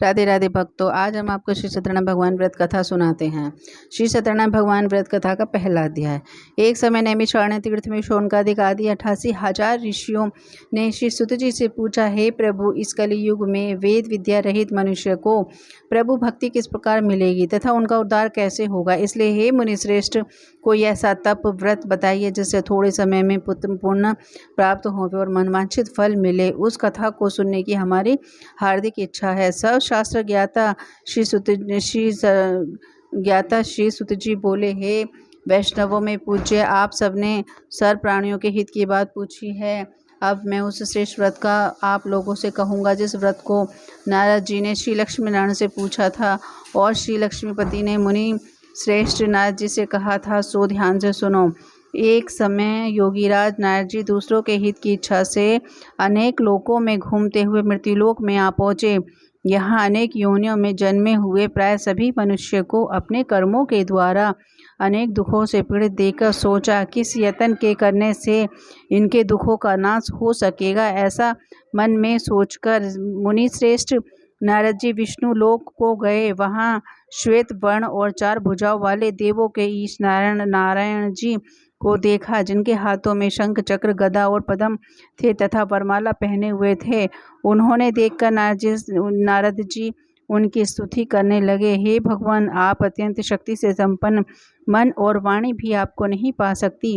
राधे राधे भक्तों, आज हम आपको श्री सत्यनारायण भगवान व्रत कथा सुनाते हैं। श्री सत्यनारायण भगवान व्रत कथा का पहला अध्याय। एक समय नैमिषारण्य तीर्थ में शौनकादिक आदि 88,000 ऋषियों ने श्री सुत जी से पूछा, हे प्रभु, इस कलियुग में वेद विद्या रहित मनुष्य को प्रभु भक्ति किस प्रकार मिलेगी तथा उनका उद्धार कैसे होगा। इसलिए हे मुनिश्रेष्ठ, कोई ऐसा तप व्रत बताइए जिससे थोड़े समय में पुत्र पुण्य प्राप्त हो और मनवांछित फल मिले। उस कथा को सुनने की हमारी हार्दिक इच्छा है। सब शास्त्र ज्ञाता श्री सुत जी बोले, हे वैष्णवों में पूज्य, आप सबने सर्व प्राणियों के हित की बात पूछी है। अब मैं उस श्रेष्ठ व्रत का आप लोगों से कहूँगा जिस व्रत को नारद जी ने श्री लक्ष्मी नारायण से पूछा था और श्री लक्ष्मीपति ने मुनि श्रेष्ठ नारद जी से कहा था, सो ध्यान से सुनो। एक समय योगीराज नारद जी दूसरों के हित की इच्छा से अनेक लोकों में घूमते हुए मृत्युलोक में आ पहुँचे। यहाँ अनेक योनियों में जन्मे हुए प्राय सभी मनुष्य को अपने कर्मों के द्वारा अनेक दुखों से पीड़ित देखकर सोचा, किस यत्न के करने से इनके दुखों का नाश हो सकेगा। ऐसा मन में सोचकर मुनि श्रेष्ठ नारद जी विष्णु लोक को गए। वहाँ श्वेत वर्ण और 4 भुजाओं वाले देवों के ईश नारायण जी को देखा, जिनके हाथों में शंख चक्र गदा और पद्म थे तथा वरमाला पहने हुए थे। उन्होंने देखकर नारद जी उनकी स्तुति करने लगे, हे भगवान, आप अत्यंत शक्ति से संपन्न, मन और वाणी भी आपको नहीं पा सकती।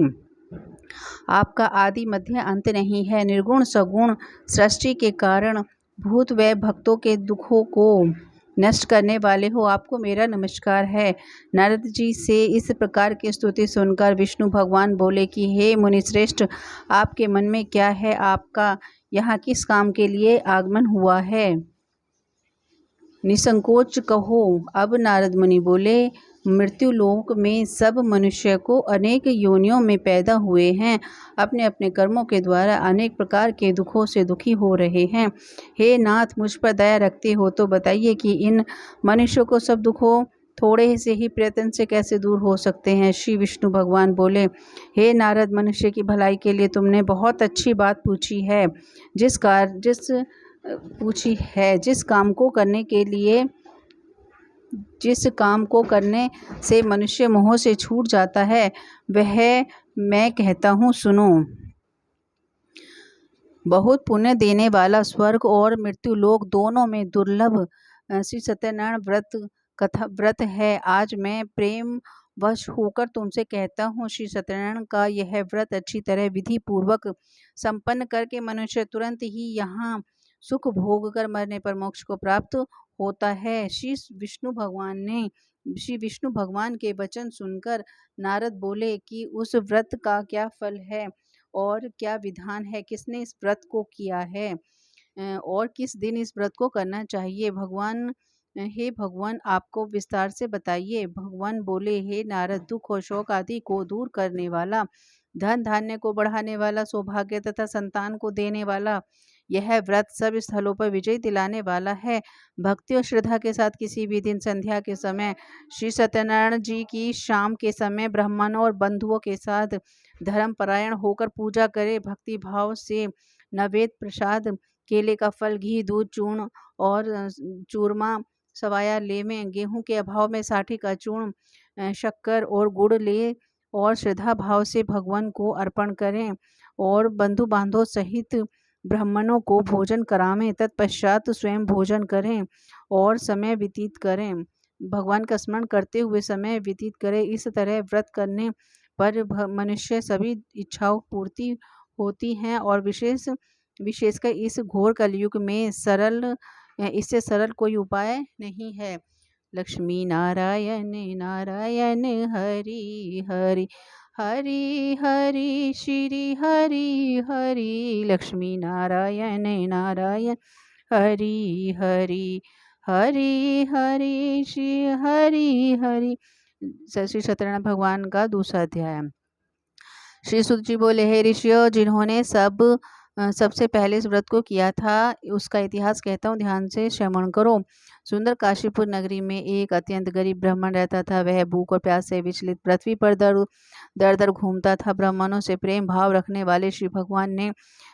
आपका आदि मध्य अंत नहीं है। निर्गुण सगुण सृष्टि के कारण भूत व भक्तों के दुखों को नष्ट करने वाले हो, आपको मेरा नमस्कार है। नारद जी से इस प्रकार की स्तुति सुनकर विष्णु भगवान बोले कि हे मुनिश्रेष्ठ, आपके मन में क्या है? आपका यहाँ किस काम के लिए आगमन हुआ है? निसंकोच कहो। अब नारद मुनि बोले, मृत्युलोक में सब मनुष्य को अनेक योनियों में पैदा हुए हैं, अपने अपने कर्मों के द्वारा अनेक प्रकार के दुखों से दुखी हो रहे हैं। हे नाथ, मुझ पर दया रखते हो तो बताइए कि इन मनुष्यों को सब दुखों थोड़े से ही प्रयत्न से कैसे दूर हो सकते हैं। श्री विष्णु भगवान बोले, हे नारद, मनुष्य की भलाई के लिए तुमने बहुत अच्छी बात पूछी है। जिस काम को करने से मनुष्य मोह से छूट जाता है, वह मैं कहता हूँ, सुनो। बहुत पुण्य देने वाला स्वर्ग और मृत्युलोक दोनों में दुर्लभ श्री सत्यनारायण व्रत है। आज मैं प्रेम वश होकर तुमसे कहता हूँ, श्री सत्यनारायण का यह व्रत अच्छी तरह विधि पूर्वक संपन्न करके मनुष्य तुरंत ही यहाँ सुख भोग कर मरने पर मोक्ष को प्राप्त होता है। श्री विष्णु भगवान के वचन सुनकर नारद बोले कि उस व्रत का क्या फल है और क्या विधान है, किसने इस व्रत को किया है और किस दिन इस व्रत को करना चाहिए। हे भगवान, आपको विस्तार से बताइए। भगवान बोले, हे नारद, दुख और शोक आदि को दूर करने वाला, धन धान्य को बढ़ाने वाला, सौभाग्य तथा संतान को देने वाला यह व्रत सब स्थलों पर विजय दिलाने वाला है। भक्ति और श्रद्धा के साथ किसी भी दिन संध्या के समय श्री सत्यनारायण जी की शाम के समय ब्राह्मणों और बंधुओं के साथ धर्मपरायण होकर पूजा करे। भक्ति भाव से नैवेद्य प्रसाद, केले का फल, घी, दूध, चूर्ण और चूरमा, सवाया लेवें। गेहूं के अभाव में साठी का चूर्ण, शक्कर और गुड़ ले और श्रद्धा भाव से भगवान को अर्पण करें और बंधु बांधव सहित ब्राह्मणों को भोजन करावें। तत्पश्चात स्वयं भोजन करें और समय व्यतीत करें। भगवान का स्मरण करते हुए समय व्यतीत करें। इस तरह व्रत करने पर मनुष्य सभी इच्छाओं पूर्ति होती हैं और विशेषकर इस घोर कलयुग में इससे सरल कोई उपाय नहीं है। लक्ष्मी नारायण नारायण हरि हरि, हरि हरि श्री हरि हरि। लक्ष्मी नारायण नारायण हरि हरि, हरि हरि श्री हरि हरि। श्री सत्यनारायण भगवान का दूसरा अध्याय। श्री सुत जी बोले, हे ऋषियों, जिन्होंने सबसे पहले इस व्रत को किया था, उसका इतिहास कहता हूँ, ध्यान से श्रवण करो। सुंदर काशीपुर नगरी में एक अत्यंत गरीब ब्राह्मण रहता था। वह भूख और प्यास से विचलित पृथ्वी पर दर दर घूमता था। ब्राह्मणों से प्रेम भाव रखने वाले श्री भगवान ने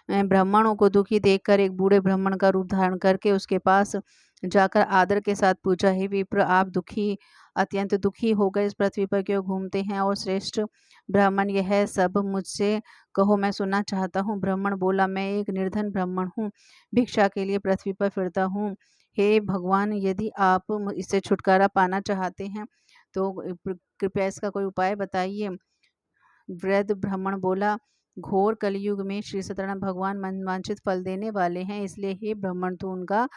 ब्राह्मणों को दुखी देखकर एक बूढ़े ब्राह्मण का रूप धारण करके उसके पास जाकर आदर के साथ पूछा, हे विप्र, आप अत्यंत दुखी होकर इस पृथ्वी पर क्यों घूमते हैं? और श्रेष्ठ ब्राह्मण, यह सब मुझसे कहो, मैं सुनना चाहता हूँ। ब्राह्मण बोला, मैं एक निर्धन ब्राह्मण हूँ, भिक्षा के लिए पृथ्वी पर फिरता हूँ। हे भगवान, यदि आप इससे छुटकारा पाना चाहते हैं तो कृपया इसका कोई उपाय बताइए। वृद्ध ब्राह्मण बोला, घोर कलयुग में श्री सत्यनारायण भगवान मनवांछित फल देने वाले हैं, इसलिए हे ब्राह्मण, तू उनका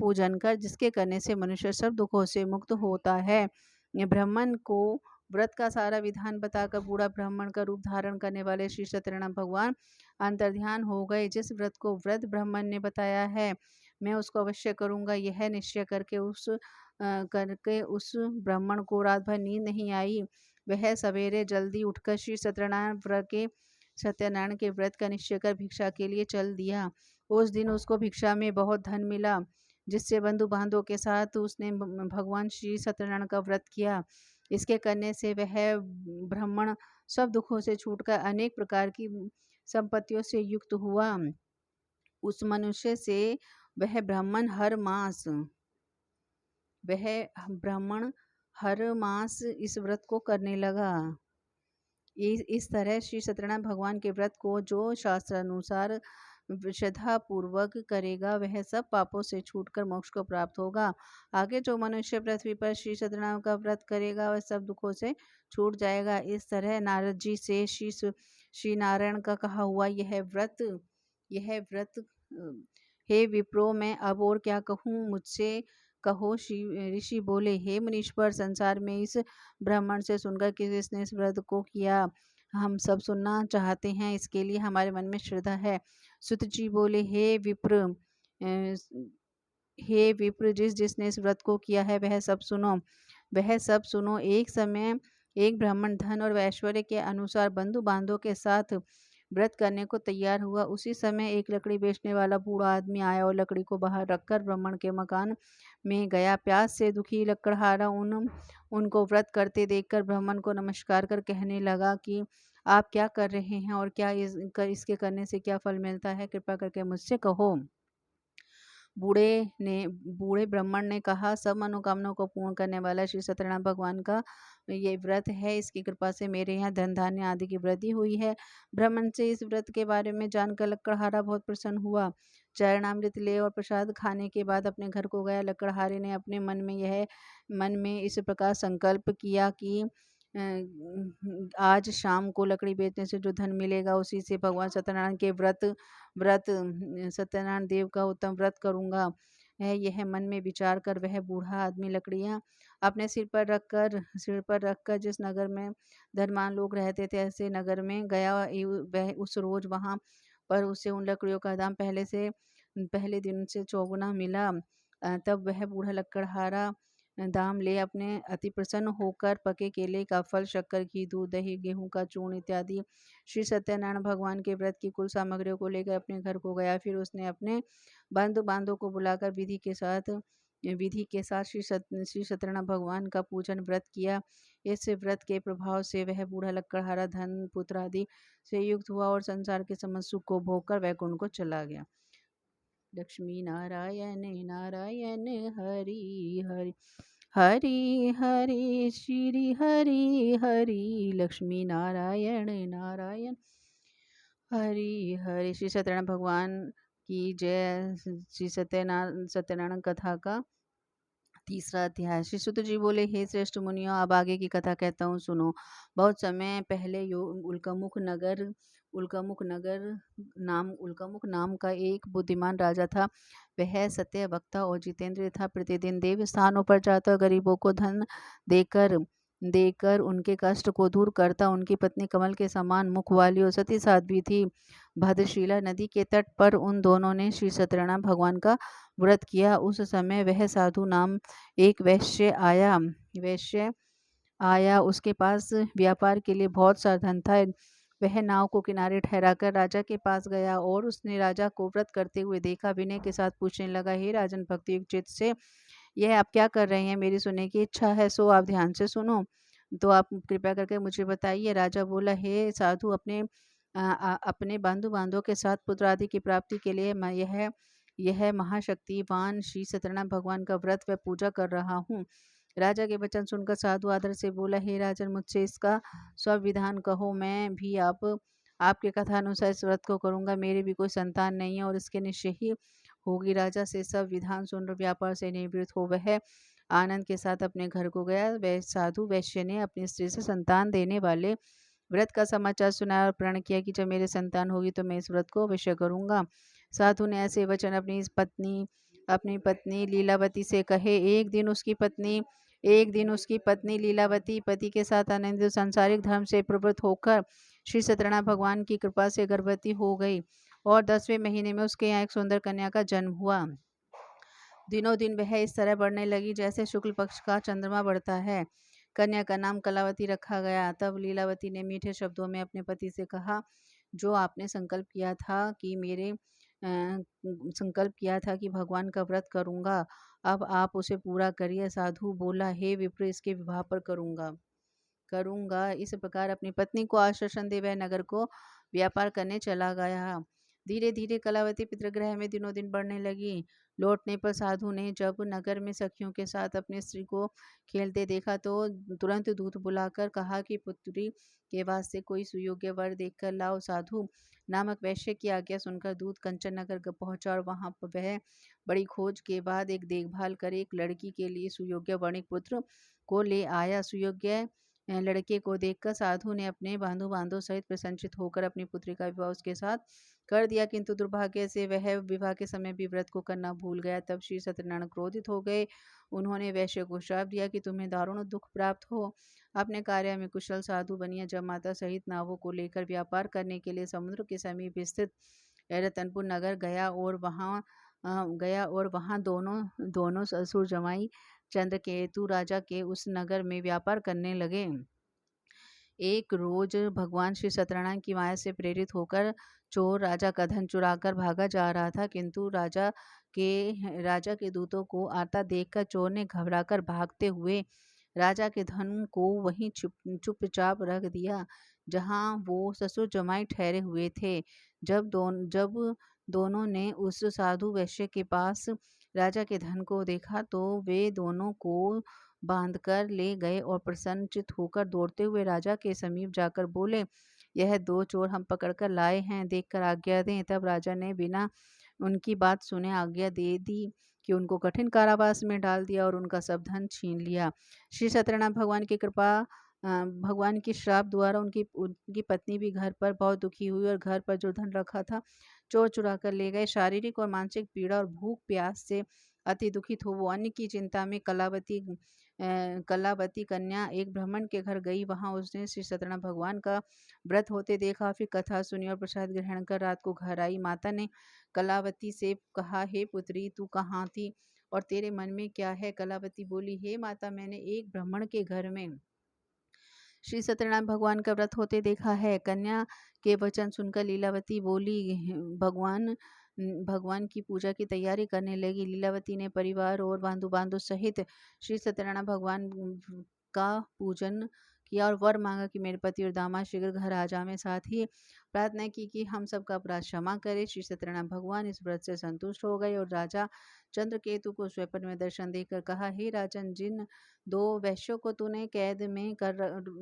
पूजन कर, जिसके करने से मनुष्य सब दुखों से मुक्त होता है। ये ब्राह्मण को व्रत का सारा विधान बताकर बूढ़ा ब्राह्मण का रूप धारण करने वाले श्री सत्यनारायण भगवान अंतर्ध्यान हो गए। जिस व्रत को वृद्ध ब्राह्मण ने बताया है, मैं उसको अवश्य करूंगा, यह निश्चय करके उस ब्राह्मण को रात भर नींद नहीं आई। वह सवेरे जल्दी उठकर श्री सत्यनारायण के व्रत का निश्चय कर भिक्षा के लिए चल दिया। उस दिन उसको भिक्षा में बहुत धन मिला, जिससे बंधु बांधवों के साथ उसने भगवान श्री सत्यनारायण का व्रत किया। इसके करने से वह ब्राह्मण सब दुखों से छूटकर अनेक प्रकार की संपत्तियों से युक्त हुआ। उस मनुष्य से वह ब्राह्मण हर मास इस व्रत को करने लगा। इस तरह श्री सत्यनारायण भगवान के व्रत को जो शास्त्रानुसार श्रद्धा पूर्वक करेगा, वह सब पापों से छूटकर मोक्ष को प्राप्त होगा। आगे जो मनुष्य पृथ्वी पर श्री सत्यनारायण का व्रत करेगा, वह सब दुखों से छूट जाएगा। इस तरह नारद जी से श्री नारायण का कहा हुआ यह व्रत हे विप्रो, मैं अब और क्या कहूँ, मुझसे कहो। श्री ऋषि बोले, हे मुनीश्वर, संसार में इस ब्राह्मण से सुनकर किसने इस व्रत को किया, हम सब सुनना चाहते हैं, इसके लिए हमारे मन में श्रद्धा है। सुत जी बोले, हे विप्र, जिसने इस व्रत को किया है वह सब सुनो। एक समय एक ब्राह्मण धन और ऐश्वर्य के अनुसार बंधु बांधवों के साथ व्रत करने को तैयार हुआ। उसी समय एक लकड़ी बेचने वाला बूढ़ा आदमी आया और लकड़ी को बाहर रखकर ब्राह्मण के मकान में गया। प्यास से दुखी लकड़हारा उनको व्रत करते देखकर ब्राह्मण को नमस्कार कर कहने लगा कि आप क्या कर रहे हैं और इसके करने से क्या फल मिलता है, कृपा करके मुझसे कहो। बूढ़े ब्राह्मण ने कहा, सब मनोकामनाओं को पूर्ण करने वाला श्री सत्यनारायण भगवान का ये व्रत है, इसकी कृपा से मेरे यहाँ धन धान्य आदि की वृद्धि हुई है। ब्राह्मण से इस व्रत के बारे में जानकर लकड़हारा बहुत प्रसन्न हुआ। चरणामृत ले और प्रसाद खाने के बाद अपने घर को गया। लकड़हारे ने अपने मन में इस प्रकार संकल्प किया कि आज शाम को लकड़ी बेचने से जो धन मिलेगा, उसी से भगवान सत्यनारायण के सत्यनारायण देव का उत्तम व्रत करूंगा। यह मन में विचार कर वह बूढ़ा आदमी लकड़ियां अपने सिर पर रखकर जिस नगर में धनवान लोग रहते थे, ऐसे नगर में गया। वह उस रोज वहां पर उसे उन लकड़ियों का दाम पहले दिन से चौगुना मिला। तब वह बूढ़ा लकड़हारा दाम ले अपने अति प्रसन्न होकर पके केले का फल, शक्कर, घी, दूध, दही, गेहूं का चूर्ण इत्यादि श्री सत्यनारायण भगवान के व्रत की कुल सामग्रियों को लेकर अपने घर को गया। फिर उसने अपने बंधु बांधवों को बुलाकर विधि के साथ श्री सत्यनारायण भगवान का पूजन व्रत किया। इस व्रत के प्रभाव से वह बूढ़ा लकड़हारा धन पुत्र आदि से युक्त हुआ और संसार के समस्त सुख को भोगकर वैकुंठ को चला गया। लक्ष्मी नारायण नारायण हरि हरि हरि हरि श्री हरि हरि। लक्ष्मी नारायण नारायण हरि हरि। श्री सत्यनारायण भगवान की जय। श्री सत्यनारायण कथा का तीसरा अध्याय। श्री सुत जी बोले, हे श्रेष्ठ मुनियों, अब आगे की कथा कहता हूँ, सुनो। बहुत समय पहले उल्कामुख नाम का एक बुद्धिमान राजा था। वह सत्य वक्ता और जितेंद्रिय था। प्रतिदिन देव स्थानों पर जाकर गरीबों को धन देकर उनके कष्ट को दूर करता। उनकी पत्नी कमल के समान मुख वाली और सती साध्वी थी। भद्रशिला नदी के तट पर उन दोनों ने श्री सत्यनारायण भगवान का व्रत किया। उस समय वह साधु नाम एक वैश्य आया। उसके पास व्यापार के लिए बहुत सा धन था। वह नाव को किनारे ठहराकर राजा के पास गया और उसने राजा को व्रत करते हुए देखा। विनय के साथ पूछने लगा, हे राजन, भक्ति युक्त चित्त से यह आप क्या कर रहे हैं? मेरी सुनने की इच्छा है, सो आप ध्यान से सुनो, तो आप कृपया करके मुझे बताइए। राजा बोला, हे साधु, अपने बंधु बांधवों के साथ पुत्र आदि की प्राप्ति के लिए यह यह महाशक्तिवान श्री सत्यनारायण भगवान का व्रत व पूजा कर रहा हूँ। राजा के वचन सुनकर साधु आदर से बोला, हे राजन, मुझसे इसका सब विधान कहो, मैं भी आपके कथानुसार इस व्रत को करूंगा। मेरी भी कोई संतान नहीं है और इसके निश्चय ही होगी। राजा से सब विधान सुन व्यापार से निवृत्त हो वह आनंद के साथ अपने घर को गया। वह साधु वैश्य ने अपनी स्त्री से संतान देने वाले व्रत का समाचार सुनाया और प्रण किया कि जब मेरे संतान होगी तो मैं इस व्रत को अवश्य करूंगा। साधु ने ऐसे वचन अपनी पत्नी लीलावती से कहे। एक दिन उसकी पत्नी लीलावती पति के साथ आनंदित सांसारिक धर्म से प्रवृत्त होकर श्री सत्यनारायण भगवान की कृपा से गर्भवती हो गई और 10वें महीने में उसके यहाँ एक सुंदर कन्या का जन्म हुआ। दिनों दिन वह इस तरह बढ़ने लगी जैसे शुक्ल पक्ष का चंद्रमा बढ़ता है। कन्या का नाम कलावती रखा गया। तब लीलावती ने मीठे शब्दों में अपने पति से कहा, जो आपने संकल्प किया था कि भगवान का व्रत करूंगा, अब आप उसे पूरा करिए। साधु बोला, हे विप्र, इसके विवाह पर करूंगा। इस प्रकार अपनी पत्नी को आश्वासन दे वह नगर को व्यापार करने चला गया। धीरे धीरे कलावती पितृगृह में दिनों दिन बढ़ने लगी। लौटने पर साधु ने जब नगर में सखियों के साथ अपनी स्त्री को खेलते देखा तो तुरंत दूत बुलाकर कहा कि पुत्री के वास्ते कोई सुयोग्य वर देखकर लाओ। साधु नामक वैश्य की आज्ञा सुनकर दूत कंचन नगर पहुंचा और वहां पर वह बड़ी खोज के बाद एक देखभाल कर एक लड़की के लिए सुयोग्य वणिक पुत्र को ले आया। सुयोग्य लड़के को देखकर साधु ने अपने बंधु बांधव सहित प्रसन्नचित होकर अपनी पुत्री का विवाह उसके साथ कर दिया, किंतु दुर्भाग्य से वह विवाह के समय भी व्रत को करना भूल गया। तब श्री सत्यनारायण क्रोधित हो गए। उन्होंने वैश्य को श्राप दिया कि तुम्हें दारुण दुख प्राप्त हो। अपने कार्य में कुशल साधु बनिया जब माता सहित नावों को लेकर व्यापार करने के लिए समुद्र के समीप स्थित रतनपुर नगर गया और वहां दोनों ससुर जमाई चंद्रकेतु राजा के उस नगर में व्यापार करने लगे। एक रोज भगवान श्री सत्यनारायण की माया से प्रेरित होकर चोर राजा का धन चुराकर भागा जा रहा था, किंतु राजा के दूतों को आता देखकर चोर ने घबराकर भागते हुए राजा के धन को वहीं चुपचाप रख दिया जहां वो ससुर जमाई ठहरे हुए थे। जब दोनों ने उस साधु वैश्य के पास राजा के धन को देखा तो वे दोनों को बांधकर ले गए और प्रसन्नचित होकर दौड़ते हुए राजा के समीप जाकर बोले, यह दो चोर हम पकड़कर लाए हैं, देखकर आज्ञा दें। तब राजा ने बिना उनकी बात सुने आज्ञा दे दी कि उनको कठिन कारावास में डाल दिया और उनका सब धन छीन लिया। श्री सत्यनारायण भगवान की श्राप द्वारा उनकी पत्नी भी घर पर बहुत दुखी हुई और घर पर जो धन रखा था चोर चुरा कर ले गए। शारीरिक और मानसिक पीड़ा और भूख प्यास से अति दुखित हो वो अन्न की चिंता में कलावती कन्या एक ब्राह्मण के घर गई। वहां उसने श्री सत्यनारायण भगवान का व्रत होते देखा, फिर कथा सुनी और प्रसाद ग्रहण कर रात को घर आई। माता ने कलावती से कहा, हे पुत्री, तू कहाँ थी और तेरे मन में क्या है? कलावती बोली, हे माता, मैंने एक ब्राह्मण के घर में श्री सत्यनारायण भगवान का व्रत होते देखा है। कन्या के वचन सुनकर लीलावती बोली, भगवान की पूजा की तैयारी करने लगी। लीलावती ने परिवार और बांधु सहित श्री सत्यनारायण भगवान का पूजन किया और वर मांगा कि मेरे पति और दामाद शीघ्र घर आ जाएं। साथ ही प्रार्थना की कि हम सबका अपराध क्षमा करे। श्री सत्यनारायण भगवान इस व्रत से संतुष्ट हो गए और राजा चंद्रकेतु को स्वप्न में दर्शन देकर कहा, हे राजन, जिन दो वैश्यों को तूने कैद में कर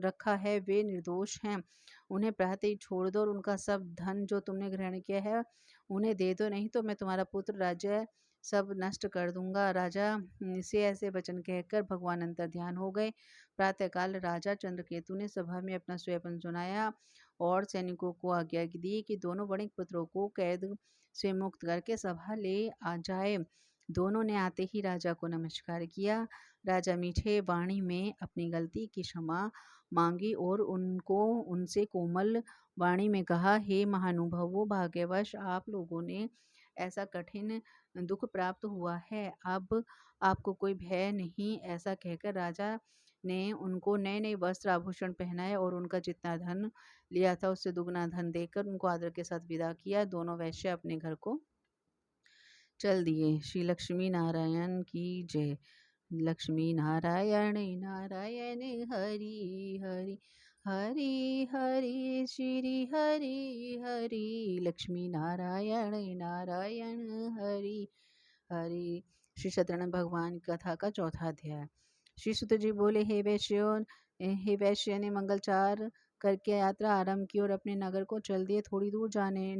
रखा है वे निर्दोष हैं। उन्हें प्रातः ही छोड़ दो और उनका सब धन जो तुमने ग्रहण किया है उन्हें दे दो, नहीं तो मैं तुम्हारा पुत्र राज्य सब नष्ट कर दूंगा। राजा से ऐसे वचन कहकर भगवान अंतर ध्यान हो गए। प्रातःकाल राजा चंद्रकेतु ने सभा में अपना स्वयं सुनाया और सैनिकों को आज्ञा दी कि दोनों वणिक पुत्रों को कैद से मुक्त करके सभा ले आ जाए। दोनों ने आते ही राजा को नमस्कार किया। राजा मीठे वाणी में अपनी गलती की क्षमा मांगी और उनसे कोमल वाणी में कहा, हे महानुभावों, भाग्यवश आप लोगों ने ऐसा कठिन दुख प्राप्त हुआ है, अब आपको कोई भय नहीं। ऐसा कहकर राजा ने उनको नए नए वस्त्र आभूषण पहनाए और उनका जितना धन लिया था उससे दुगना धन देकर उनको आदर के साथ विदा किया। दोनों वैश्य अपने घर को चल दिए। श्री लक्ष्मी नारायण की जय। लक्ष्मी नारायण नारायण हरि हरि। हरि हरि श्री हरि हरि, लक्ष्मी नारायण नारायण हरि हरि। श्री सत्यनारायण भगवान की कथा का चौथा अध्याय। श्री सुत जी बोले, हे वैश्य ने मंगलचार करके यात्रा आरंभ की और अपने नगर को चल दिए। थोड़ी दूर जाने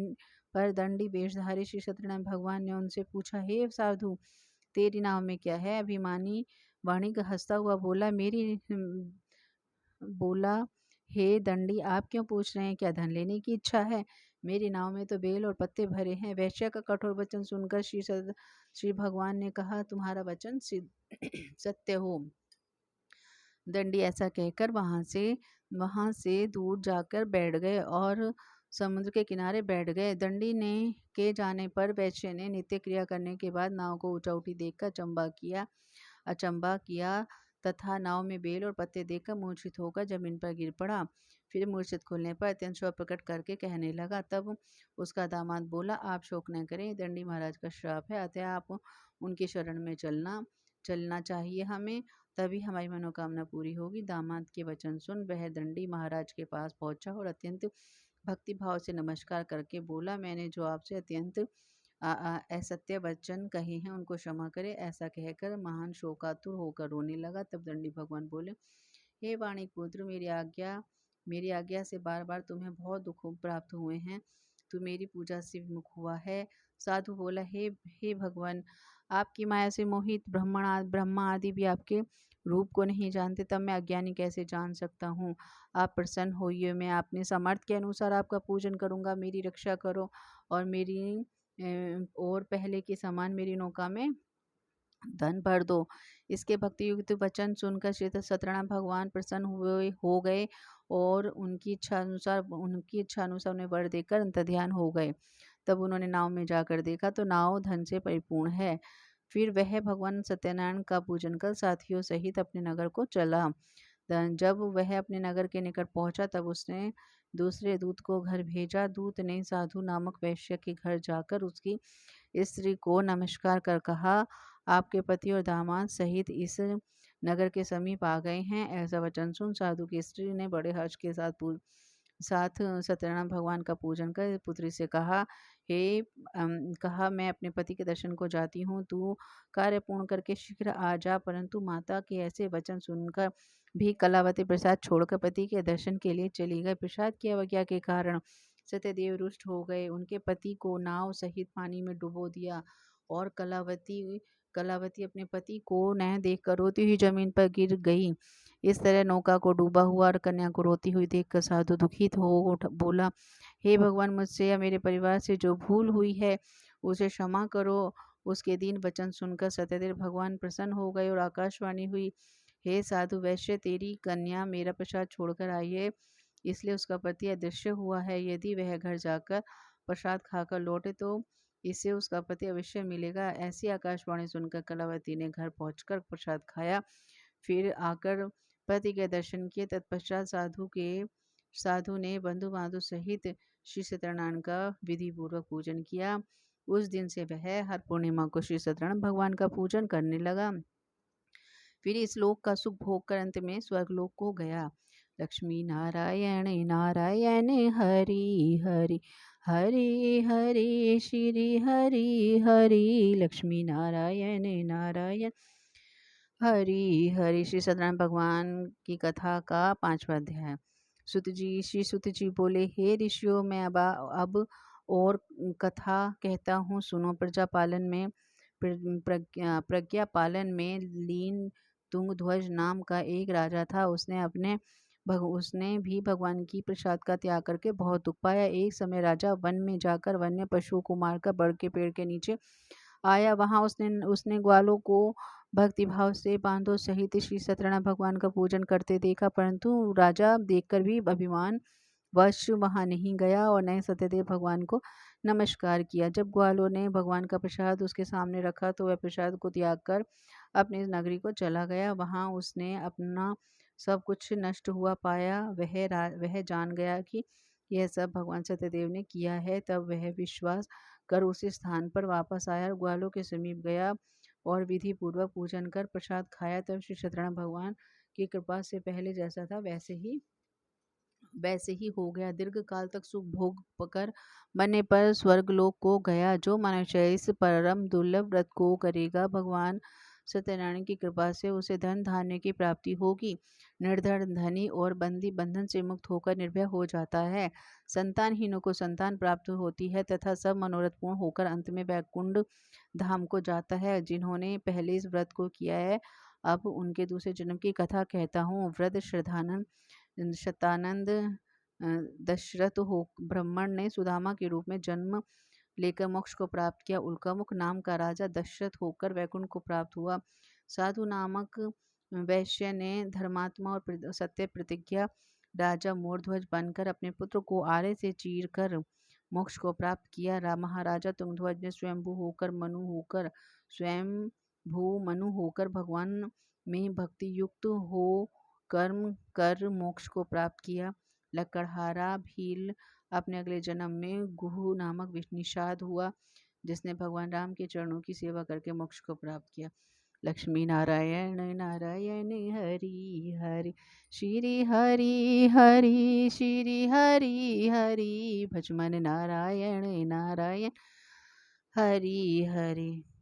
पर दंडी वेशधारी श्री सत्यनारायण भगवान ने उनसे पूछा, हे साधु, तेरी नाव में क्या है? अभिमानी वाणिक हंसता हुआ बोला, हे दंडी, आप क्यों पूछ रहे हैं? क्या धन लेने की इच्छा है? मेरी नाव में तो बेल और पत्ते भरे हैं। वैश्य का कठोर वचन सुनकर श्री भगवान ने कहा, तुम्हारा वचन सत्य हो। दंडी ऐसा कहकर वहां से दूर जाकर बैठ गए और समुद्र के किनारे बैठ गए। दंडी ने के जाने पर वैश्य ने नित्य क्रिया करने के बाद नाव को ऊंचा उठी देखकर अचंबा किया तथा नाव में बेल और पत्ते देखकर मूर्छित होकर जमीन पर गिर पड़ा। फिर मूर्छित खुलने पर अत्यंत शोक प्रकट करके कहने लगा। तब उसका दामाद बोला, आप शोक न करें, दंडी महाराज का श्राप है, अतः आप उनकी शरण में चलना चाहिए हमें, तभी हमारी मनोकामना पूरी होगी। दामाद के वचन सुन वह दंडी महाराज के पास पहुंचा और अत्यंत भक्ति भाव से नमस्कार करके बोला, मैंने जो आपसे अत्यंत असत्य वचन कहे हैं उनको क्षमा करे। ऐसा कहकर महान शोकातुर होकर रोने लगा। तब दंडी भगवान बोले, हे वाणी पुत्र, मेरी आज्ञा से बार बार तुम्हें बहुत दुख प्राप्त हुए हैं। तू मेरी पूजा से विमुख हुआ है। साधु बोला, हे भगवान, आपकी माया से मोहित ब्रह्मा आदि भी आपके रूप को नहीं जानते, तब मैं अज्ञानी कैसे जान सकता हूँ? आप प्रसन्न होइए, मैं अपने सामर्थ्य के अनुसार आपका पूजन करूंगा। मेरी रक्षा करो और और पहले के समान मेरी नौका में धन भर दो। इसके भक्ति युक्त वचन सुनकर श्री सत्यनारायण भगवान प्रसन्न हो गए और उनकी इच्छा अनुसार उन्हें वर देकर अंतर्ध्यान हो गए। तब उन्होंने नाव में जाकर देखा तो नाव धन से परिपूर्ण है। फिर वह भगवान सत्यनारायण का पूजन कर साथियों सहित अपने नगर को चला। जब वह अपने नगर के निकट पहुंचा तब उसने दूसरे दूत को घर भेजा। दूत ने साधु नामक वैश्य के घर जाकर उसकी स्त्री को नमस्कार कर कहा, आपके पति और दामाद सहित इस नगर के समीप आ गए हैं। ऐसा वचन सुन साधु की स्त्री ने बड़े हर्ष के साथ सत्यनारायण भगवान का पूजन कर पुत्री से कहा, मैं अपने पति के दर्शन को जाती हूँ, तू कार्य पूर्ण करके शीघ्र आ जा। परंतु माता के ऐसे वचन सुनकर भी कलावती प्रसाद छोड़कर पति के दर्शन के लिए चली गई। प्रसाद की अवज्ञा के कारण सत्यदेव रुष्ट हो गए, उनके पति को नाव सहित पानी में डुबो दिया और कलावती अपने पति को न देखकर रोती हुई जमीन पर गिर गई। इस तरह नौका को डूबा हुआ और कन्या को रोती हुई देखकर साधु दुखित हो बोला, हे भगवान, मुझसे या मेरे परिवार से जो भूल हुई है उसे क्षमा करो। उसके दीन वचन सुनकर सत्यदेव भगवान प्रसन्न हो गए और आकाशवाणी हुई, हे साधु वैश्य, तेरी कन्या मेरा प्रसाद छोड़कर आई है, इसलिए उसका पति अदृश्य हुआ है। यदि वह घर जाकर प्रसाद खाकर लौटे तो इसे उसका पति अवश्य मिलेगा। ऐसी आकाशवाणी सुनकर कलावती ने घर पहुंचकर प्रसाद खाया, फिर आकर पति के दर्शन किए। तत्पश्चात साधु ने बंधु बांधु सहित श्री सत्यनारायण का विधि पूर्वक पूजन किया। उस दिन से वह हर पूर्णिमा को श्री सत्यनारायण भगवान का पूजन करने लगा। फिर इस लोक का सुख भोग कर अंत में स्वर्गलोक को गया। लक्ष्मी नारायण नारायण हरि हरि, हरि हरि श्री हरि हरि, लक्ष्मी नारायण नारायण हरि हरि। श्री सत्यनारायण भगवान की कथा का 5वां अध्याय। श्री सुत जी बोले, हे ऋषियों, मैं अब और कथा कहता हूँ, सुनो। प्रज्ञा पालन में लीन तुंगध्वज नाम का एक राजा था। उसने भी भगवान की प्रसाद का त्याग करके बहुत दुख पाया। एक समय राजा वन में जाकर वन्य पशुओं को मारकर बड़ के पेड़ के नीचे आया। वहां उसने ग्वालों को भक्ति भाव से बांधों सहित श्री सत्यनारायण भगवान का पूजन करते देखा, परंतु राजा देखकर भी अभिमान वश वहां नहीं गया और नए सत्यदेव भगवान को नमस्कार किया। जब ग्वालों ने भगवान का प्रसाद उसके सामने रखा तो वह प्रसाद को त्याग कर अपनी नगरी को चला गया। वहां उसने अपना सब कुछ नष्ट हुआ पाया। वह जान गया कि यह सब भगवान सत्यदेव ने किया है। तब वह विश्वास कर उसी स्थान पर वापस आया और ग्वालों के समीप गया और विधि पूर्वक पूजन कर प्रसाद खाया। तब श्री सत्यनारायण भगवान की कृपा से पहले जैसा था वैसे ही वैसे ही हो गया। दीर्घ काल तक सुख भोग कर बनने पर स्वर्गलोक को गया। जो मनुष्य इस परम दुर्लभ व्रत को करेगा, भगवान सत्यनारायण की कृपा से उसे धन धान्य की प्राप्ति होगी। निर्धन धनी और बंदी बंधन से मुक्त होकर निर्भय हो जाता है। संतानहीनों को संतान प्राप्त होती है तथा सब मनोरथ पूर्ण होकर अंत में वैकुंठ धाम को जाता है। जिन्होंने पहले इस व्रत को किया है, अब उनके दूसरे जन्म की कथा कहता हूँ। व्रत श्रद्धानंद शतानंद दशरथ हो ब्राह्मण ने सुदामा के रूप में जन्म लेकर मोक्ष को प्राप्त किया। उल्कामुख नाम का राजा दशरथ होकर वैकुंठ को प्राप्त हुआ। साधु नामक वैश्य ने धर्मात्मा और सत्य प्रतिज्ञा राजा मोरध्वज बनकर अपने पुत्र को आरे से चीर कर मोक्ष को प्राप्त किया। महाराजा तुंगध्वज ने स्वयं भू मनु होकर भगवान में भक्ति युक्त हो कर्म कर मोक्ष को प्राप्त किया। लकड़हारा भील अपने अगले जन्म में गुहु नामक निषाद हुआ, जिसने भगवान राम के चरणों की सेवा करके मोक्ष को प्राप्त किया। लक्ष्मी नारायण नारायण हरि हरि श्री हरि हरि श्री हरि हरि भजमन नारायण नारायण हरि हरि।